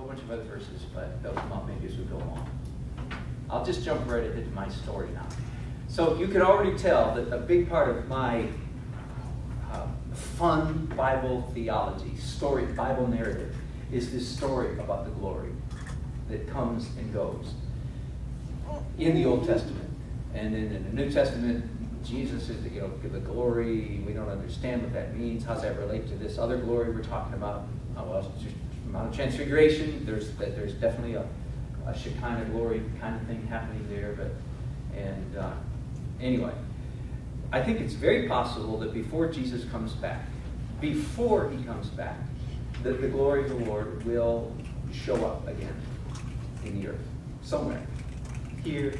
whole bunch of other verses, but they'll come up maybe as we go along. I'll just jump right into my story now. So you can already tell that a big part of my fun Bible theology, story, Bible narrative, is this story about the glory that comes and goes in the Old Testament. And then in the New Testament, Jesus is the glory. We don't understand what that means. How does that relate to this other glory we're talking about? Well, it's just Mount of Transfiguration. There's definitely a Shekinah glory kind of thing happening there. Anyway, I think it's very possible that before Jesus comes back, that the glory of the Lord will show up again in the earth somewhere. Here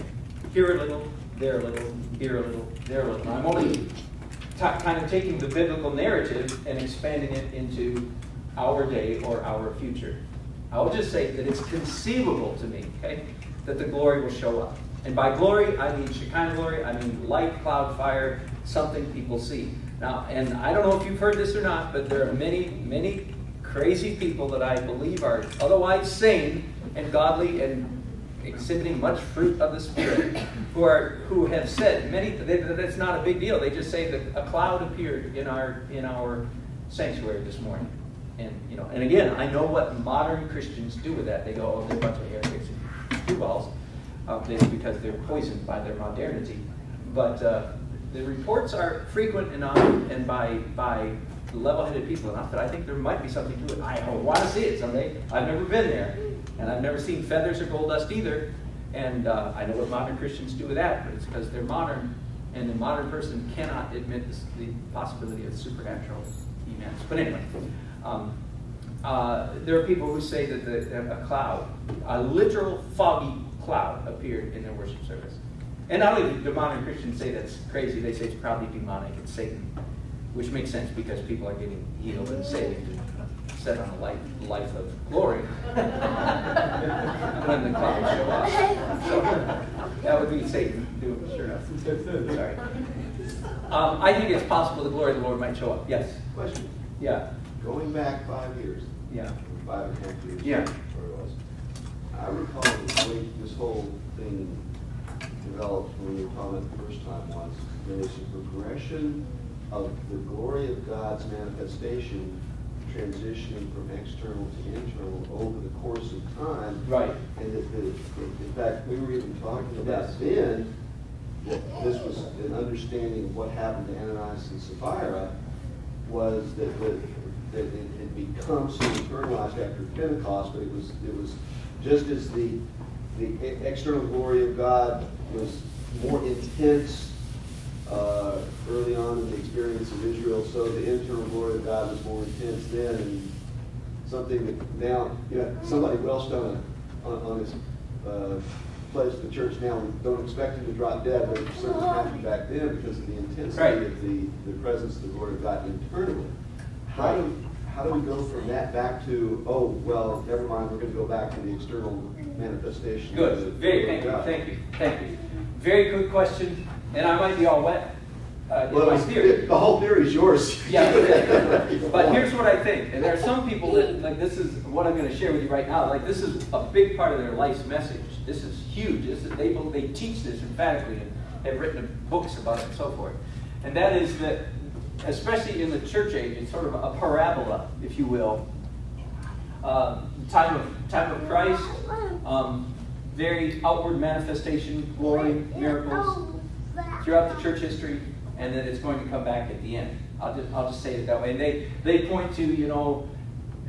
a little, there a little, here a little, there a little. I'm only kind of taking the biblical narrative and expanding it into our day or our future. I will just say that it's conceivable to me, okay, that the glory will show up. And by glory, I mean Shekinah glory, I mean light, cloud, fire, something people see. Now, and I don't know if you've heard this or not, but there are many, many crazy people that I believe are otherwise sane and godly and exhibiting much fruit of the Spirit, who have said that it's not a big deal. They just say that a cloud appeared in our sanctuary this morning, and again, I know what modern Christians do with that. They go, oh, they're a bunch of heretics and screwballs, because they're poisoned by their modernity. But the reports are frequent enough and by level-headed people enough that I think there might be something to it. I want to see it someday. I've never been there. And I've never seen feathers or gold dust either. And I know what modern Christians do with that, but it's because they're modern, and the modern person cannot admit the possibility of supernatural events. But anyway, there are people who say that a cloud, a literal foggy cloud, appeared in their worship service. And not only do modern Christians say that's crazy, they say it's probably demonic, it's Satan, which makes sense because people are getting healed and saved and set on a life of glory when the clouds show up. So that would be Satan doing it, sure enough. Sorry. I think it's possible the glory of the Lord might show up. Yes? Question. Yeah. Going back 5 years. Yeah. 5.5 years. Yeah. Where it was. I recall the way this whole thing developed when you were talking about the first time was there was a progression of the glory of God's manifestation transitioning from external to internal over the course of time. Right. And in fact, we were even talking about then that this was an understanding of what happened to Ananias and Sapphira was that it had become so internalized after Pentecost, but it was just as the external glory of God was more intense early on in the experience of Israel, so the internal glory of God was more intense then, and something that now, somebody Welsh on his pledge to the church now, we don't expect him to drop dead, but it certainly happened back then because of the intensity of the presence of the glory of God internally. How do we go from that back to, oh, well, never mind, we're going to go back to the external manifestation? Good. Thank you. Very good question. And I might be all wet in my theory. The whole theory is yours. Yeah, but here's what I think. And there are some people that, like, this is what I'm going to share with you right now. Like, this is a big part of their life's message. This is huge. They teach this emphatically and have written books about it and so forth. And that is that, especially in the church age, it's sort of a parabola, if you will. Time of Christ, very outward manifestation, glory, miracles throughout the church history, and then it's going to come back at the end. I'll just say it that way. And they point to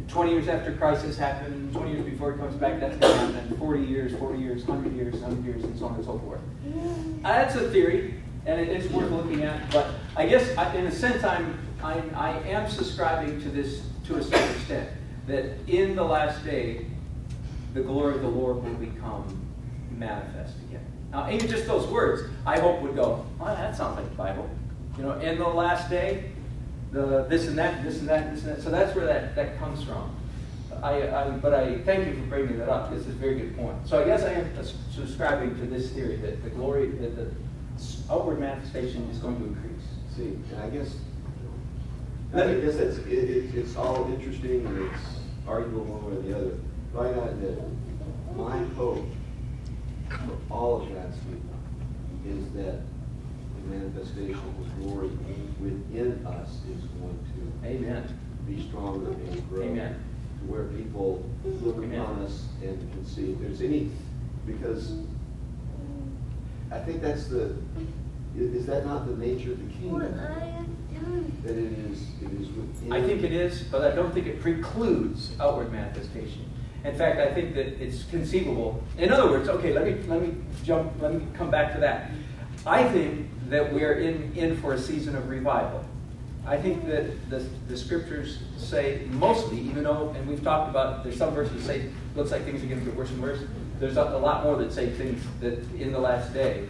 20 years after Christ has happened, 20 years before he comes back, that's going to happen. 40 years, 100 years, 100 years, and so on and so forth. That's a theory, and it's worth looking at. But I guess in a sense, I am subscribing to this to a certain extent, that in the last day, the glory of the Lord will become manifest again. Now, even just those words, I hope would go, well, that sounds like the Bible. In the last day, this and that. So that's where that comes from. But I thank you for bringing that up. This is a very good point. So I guess I am subscribing to this theory that the outward manifestation is going to increase. See, and I guess it's all interesting and it's arguable one way or the other. right out that my hope for all of God's people is that the manifestation of His glory within us is going to Amen. be stronger and grow. Amen. To where people look upon us and can see if there's any, because I think that's is that not the nature of the kingdom? That it is within. I think it is, but I don't think it precludes outward manifestation. In fact, I think that it's conceivable. In other words, okay, let me come back to that. I think that we're in for a season of revival. I think that the scriptures say mostly, even though, and we've talked about, there's some verses that say, looks like things are going to get worse and worse. There's a lot more that say things that in the last day,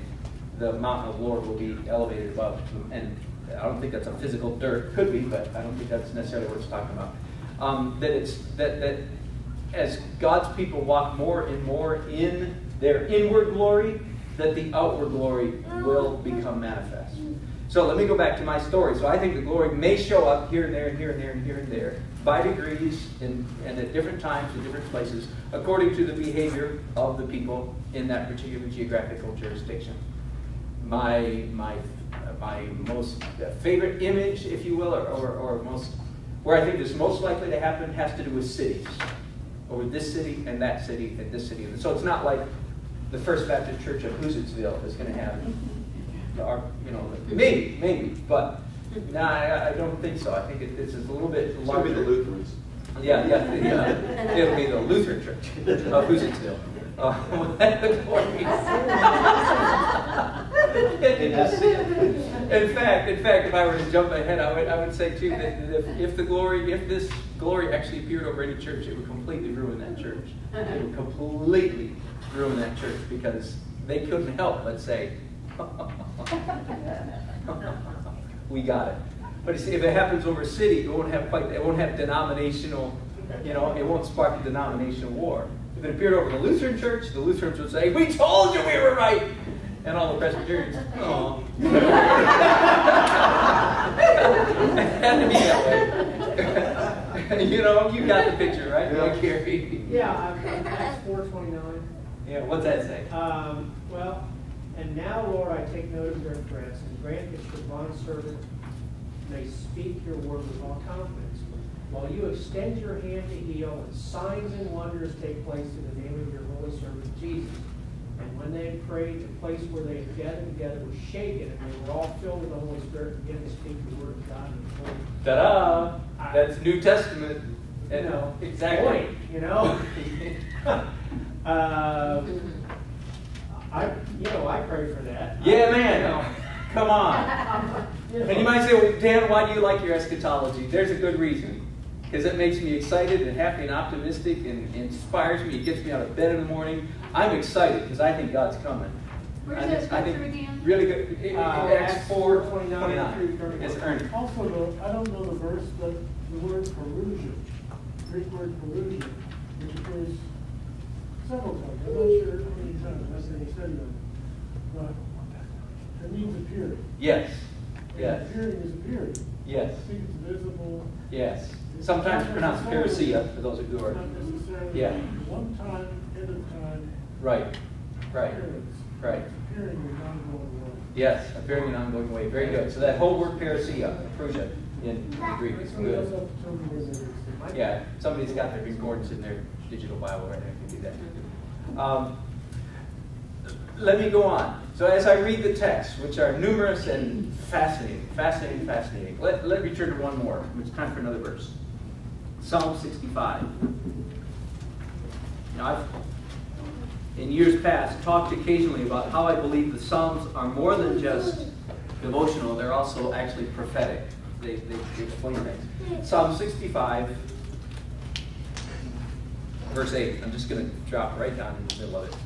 the mountain of the Lord will be elevated above. And I don't think that's a physical dirt. Could be, but I don't think that's necessarily what it's talking about. That as God's people walk more and more in their inward glory, that the outward glory will become manifest. So let me go back to my story. So I think the glory may show up here and there and here and there and here and there by degrees and at different times in different places according to the behavior of the people in that particular geographical jurisdiction. My most favorite image, if you will, or most where I think this is most likely to happen has to do with cities. Over this city and that city and this city. And so it's not like the First Baptist Church of Hoosetsville is going to have, maybe, but no, I don't think so. I think it's a little bit larger. It'll be the Lutherans. Yeah. It'll be the Lutheran Church of Hoosetsville. In fact, if I were to jump ahead, I would say too that if this glory actually appeared over any church, it would completely ruin that church. It would completely ruin that church because they couldn't help but say, "We got it." But you see, if it happens over a city, it won't have denominational, it won't spark a denominational war. If it appeared over the Lutheran church, the Lutherans would say, "We told you we were right," and all the Presbyterians, "Oh." It had to be that way. You got the picture, right? Yeah. Gary? Yeah, Acts 4:29. Yeah, what's that say? Well, and now, Lord, I take note of their threats and grant that your bondservant may speak your word with all confidence. While you extend your hand to heal, and signs and wonders take place in the name of your holy servant Jesus. And when they had prayed, the place where they had gathered together was shaken, and they were all filled with the Holy Spirit and began to speak the word of God in full. Ta-da! That's New Testament. Exactly. Point, I pray for that. Yeah, man. Come on. And you might say, well, Dan, why do you like your eschatology? There's a good reason. Because it makes me excited and happy and optimistic and inspires me. It gets me out of bed in the morning. I'm excited because I think God's coming. Where's that scripture again? Really good. Acts 4:29. It's earned. Also, I don't know the verse, but the word Perusia, Greek word Perusia, which occurs several times. I'm not sure how many times. I said he studied on it. But it means appearing. Yes. And Yes. appearing is appearing. Yes. I think it's visible. Yes. Sometimes pronounced parousia, for those of you who are. Not necessarily Yeah. one time, end of time. Right. Appearance. Right. Appearing in an ongoing way. Yes, appearing in an ongoing way. Very good. So that whole word parousia, parousia, in Greek is Somebody else good. have to tell me where that is. Yeah, somebody's got their concordance in their digital Bible right there, can do that. Let me go on. So as I read the texts, which are numerous and fascinating, let me turn to one more. It's time for another verse. Psalm 65. Now, I've, in years past, talked occasionally about how I believe the Psalms are more than just devotional, they're also actually prophetic. They explain things. Psalm 65, verse 8. I'm just going to drop right down in the middle of it.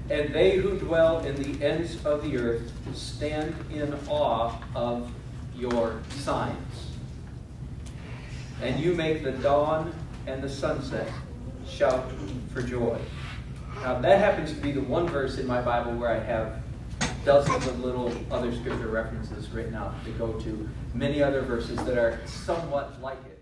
And they who dwell in the ends of the earth stand in awe of your signs. And you make the dawn and the sunset shout for joy. Now that happens to be the one verse in my Bible where I have dozens of little other scripture references written out to go to many other verses that are somewhat like it.